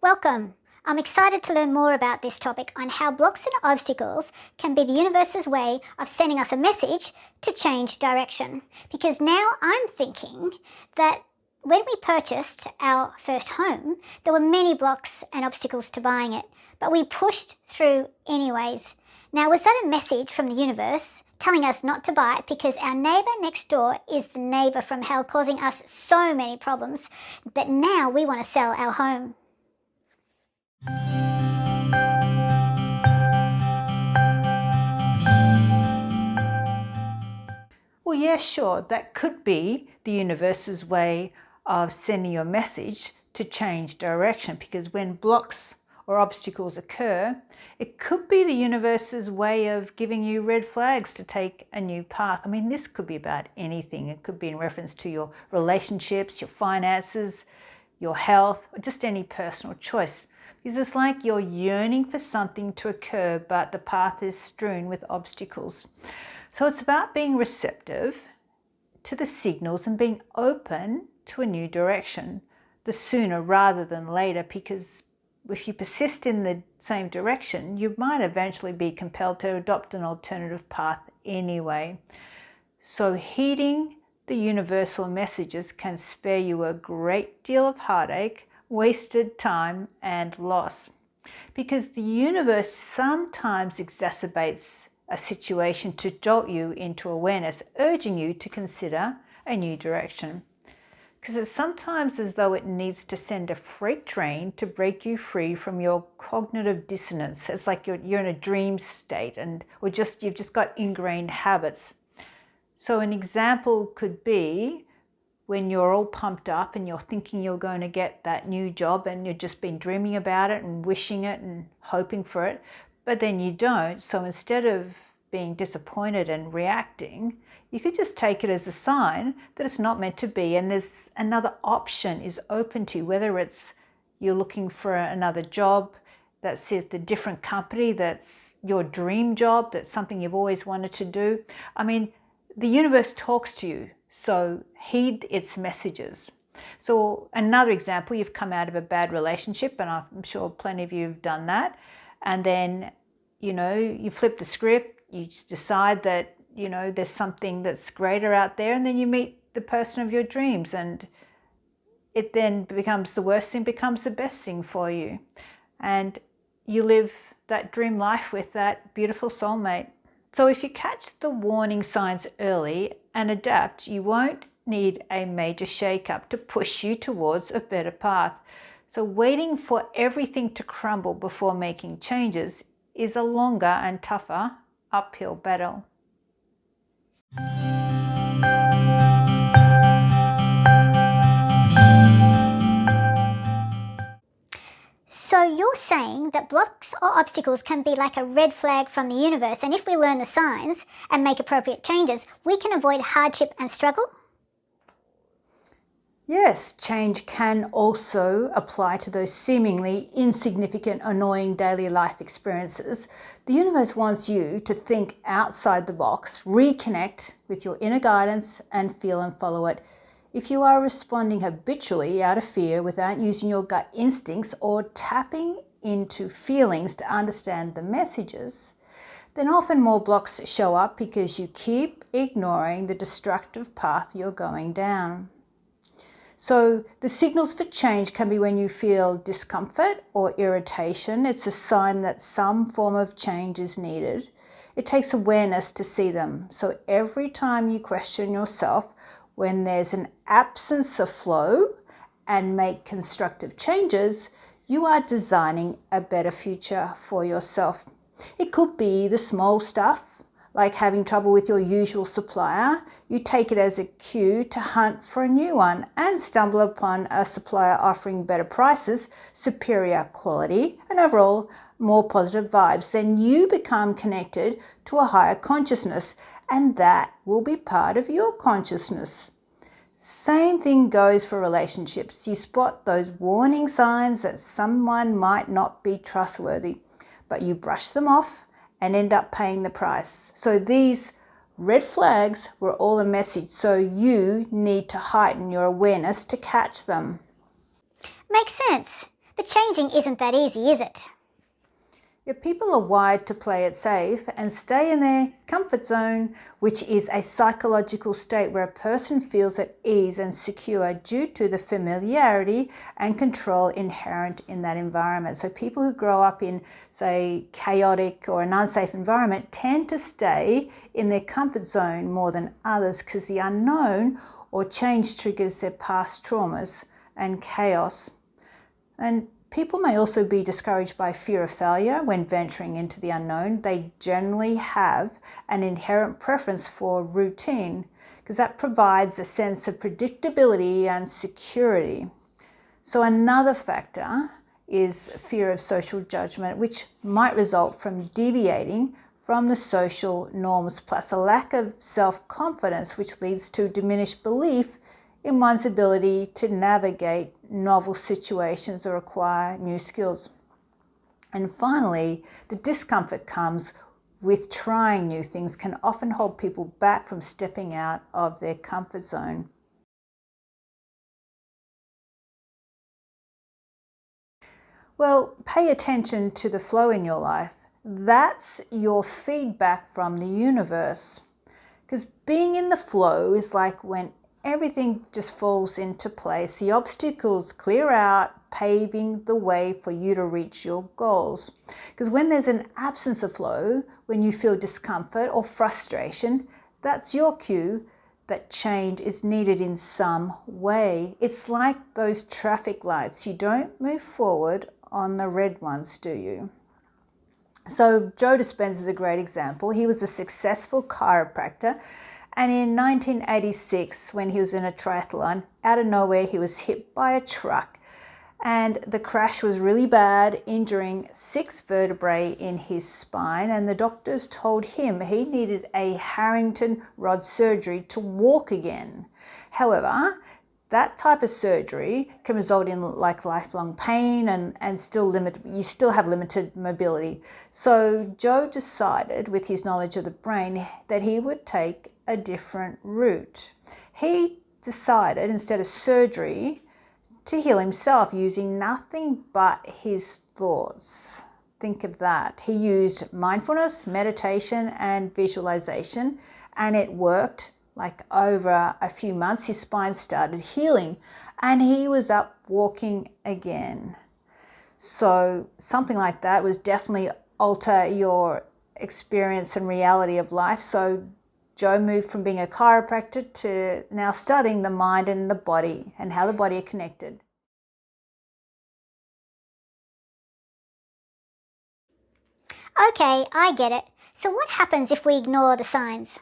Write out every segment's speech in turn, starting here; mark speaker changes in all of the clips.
Speaker 1: Welcome! I'm excited to learn more about this topic on how blocks and obstacles can be the universe's way of sending us a message to change direction. Because now I'm thinking that when we purchased our first home, there were many blocks and obstacles to buying it, but we pushed through anyways. Now, was that a message from the universe telling us not to buy it because our neighbour next door is the neighbour from hell, causing us so many problems that now we want to sell our home?
Speaker 2: Well, yeah, sure, that could be the universe's way of sending you a message to change direction, because when blocks or obstacles occur, it could be the universe's way of giving you red flags to take a new path. I mean, this could be about anything. It could be in reference to your relationships, your finances, your health, or just any personal choice. Because it's like you're yearning for something to occur, but the path is strewn with obstacles. So it's about being receptive to the signals and being open to a new direction, the sooner rather than later, because if you persist in the same direction, you might eventually be compelled to adopt an alternative path anyway. So heeding the universal messages can spare you a great deal of heartache, wasted time, and loss. Because the universe sometimes exacerbates a situation to jolt you into awareness, urging you to consider a new direction. Because it's sometimes as though it needs to send a freight train to break you free from your cognitive dissonance. It's like you're in a dream state, or you've just got ingrained habits. So an example could be when you're all pumped up and you're thinking you're going to get that new job and you've just been dreaming about it and wishing it and hoping for it, but then you don't. So instead of being disappointed and reacting, you could just take it as a sign that it's not meant to be, and there's another option is open to you, whether it's you're looking for another job that's at a different company, that's your dream job, that's something you've always wanted to do. I mean, the universe talks to you, so heed its messages. So another example, you've come out of a bad relationship, and I'm sure plenty of you have done that, and then you flip the script, you just decide that there's something that's greater out there, and then you meet the person of your dreams, and it then becomes the worst thing becomes the best thing for you, and you live that dream life with that beautiful soulmate. So if you catch the warning signs early and adapt, you won't need a major shake-up to push you towards a better path. So waiting for everything to crumble before making changes is a longer and tougher uphill battle.
Speaker 1: So you're saying that blocks or obstacles can be like a red flag from the universe, and if we learn the signs and make appropriate changes, we can avoid hardship and struggle?
Speaker 2: Yes, change can also apply to those seemingly insignificant, annoying daily life experiences. The universe wants you to think outside the box, reconnect with your inner guidance, and feel and follow it. If you are responding habitually out of fear without using your gut instincts or tapping into feelings to understand the messages, then often more blocks show up because you keep ignoring the destructive path you're going down. So the signals for change can be when you feel discomfort or irritation. It's a sign that some form of change is needed. It takes awareness to see them. So every time you question yourself when there's an absence of flow and make constructive changes, you are designing a better future for yourself. It could be the small stuff, like having trouble with your usual supplier. You take it as a cue to hunt for a new one and stumble upon a supplier offering better prices, superior quality, and overall more positive vibes. Then you become connected to a higher consciousness, and that will be part of your consciousness. Same thing goes for relationships. You spot those warning signs that someone might not be trustworthy, but you brush them off and end up paying the price. So these red flags were all a message, so you need to heighten your awareness to catch them.
Speaker 1: Makes sense. but changing isn't that easy, is it?
Speaker 2: Yeah, people are wired to play it safe and stay in their comfort zone, which is a psychological state where a person feels at ease and secure due to the familiarity and control inherent in that environment. So people who grow up in, say, chaotic or an unsafe environment tend to stay in their comfort zone more than others because the unknown or change triggers their past traumas and chaos. And people may also be discouraged by fear of failure when venturing into the unknown. They generally have an inherent preference for routine because that provides a sense of predictability and security. So another factor is fear of social judgment, which might result from deviating from the social norms, plus a lack of self-confidence, which leads to diminished belief in one's ability to navigate novel situations or acquire new skills. And finally, the discomfort comes with trying new things can often hold people back from stepping out of their comfort zone. Well, pay attention to the flow in your life. That's your feedback from the universe. Because being in the flow is like when everything just falls into place. The obstacles clear out, paving the way for you to reach your goals. Because when there's an absence of flow, when you feel discomfort or frustration, that's your cue that change is needed in some way. It's like those traffic lights. You don't move forward on the red ones, do you? So Joe Dispenza is a great example. He was a successful chiropractor, and in 1986, when he was in a triathlon, out of nowhere he was hit by a truck, and the crash was really bad, injuring 6 vertebrae in his spine, and the doctors told him he needed a Harrington rod surgery to walk again. However, that type of surgery can result in like lifelong pain and you still have limited mobility. So Joe decided, with his knowledge of the brain, that he would take a different route. He decided, instead of surgery, to heal himself using nothing but his thoughts. Think of that. He used mindfulness, meditation, and visualization, and it worked. Like over a few months, his spine started healing and he was up walking again. So something like that was definitely alter your experience and reality of life. So Joe moved from being a chiropractor to now studying the mind and the body and how the body are connected.
Speaker 1: Okay, I get it. So what happens if we ignore the signs?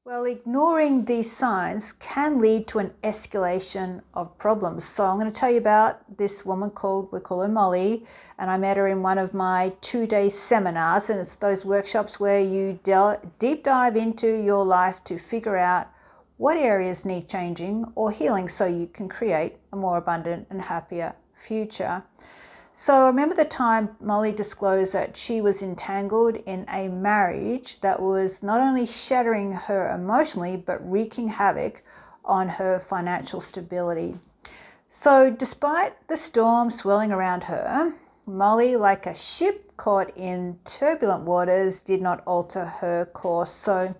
Speaker 2: Well, ignoring these signs can lead to an escalation of problems. So I'm going to tell you about this woman we call her Molly, and I met her in one of my 2-day seminars, and it's those workshops where you deep dive into your life to figure out what areas need changing or healing so you can create a more abundant and happier future. So I remember the time Molly disclosed that she was entangled in a marriage that was not only shattering her emotionally, but wreaking havoc on her financial stability. So despite the storm swirling around her, Molly, like a ship caught in turbulent waters, did not alter her course. So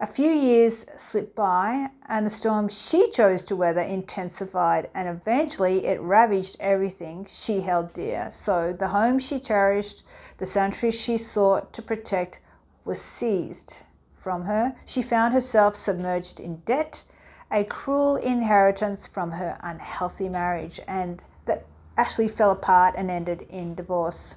Speaker 2: a few years slipped by and the storm she chose to weather intensified, and eventually it ravaged everything she held dear. So the home she cherished, the sanctuary she sought to protect, was seized from her. She found herself submerged in debt, a cruel inheritance from her unhealthy marriage, and that actually fell apart and ended in divorce.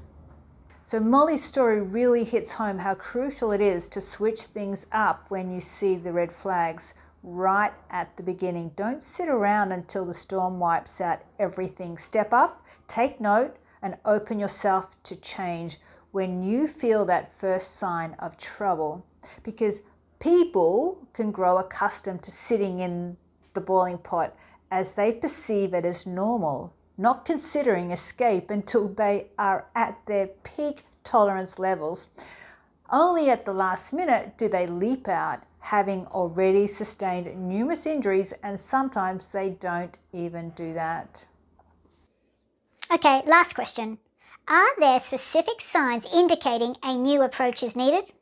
Speaker 2: So Molly's story really hits home how crucial it is to switch things up when you see the red flags right at the beginning. Don't sit around until the storm wipes out everything. Step up, take note, and open yourself to change when you feel that first sign of trouble. Because people can grow accustomed to sitting in the boiling pot as they perceive it as normal, not considering escape until they are at their peak tolerance levels. Only at the last minute do they leap out, having already sustained numerous injuries, and sometimes they don't even do that.
Speaker 1: Okay, last question. Are there specific signs indicating a new approach is needed?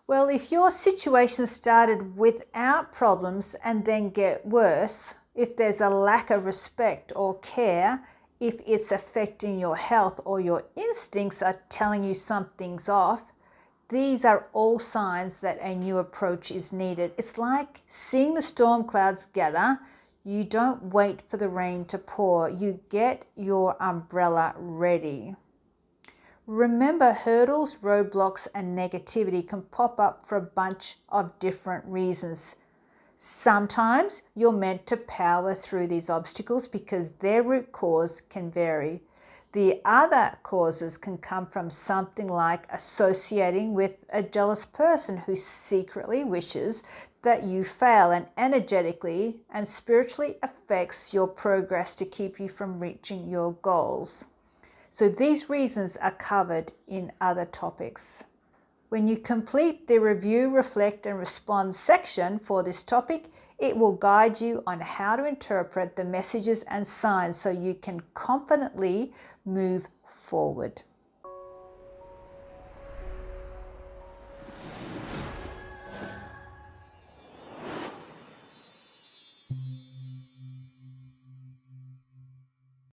Speaker 2: Well, if your situation started without problems and then get worse, if there's a lack of respect or care, if it's affecting your health or your instincts are telling you something's off, these are all signs that a new approach is needed. It's like seeing the storm clouds gather. You don't wait for the rain to pour. You get your umbrella ready. Remember, hurdles, roadblocks, and negativity can pop up for a bunch of different reasons. Sometimes you're meant to power through these obstacles because their root cause can vary. The other causes can come from something like associating with a jealous person who secretly wishes that you fail and energetically and spiritually affects your progress to keep you from reaching your goals. So these reasons are covered in other topics. When you complete the review, reflect and respond section for this topic, it will guide you on how to interpret the messages and signs so you can confidently move forward.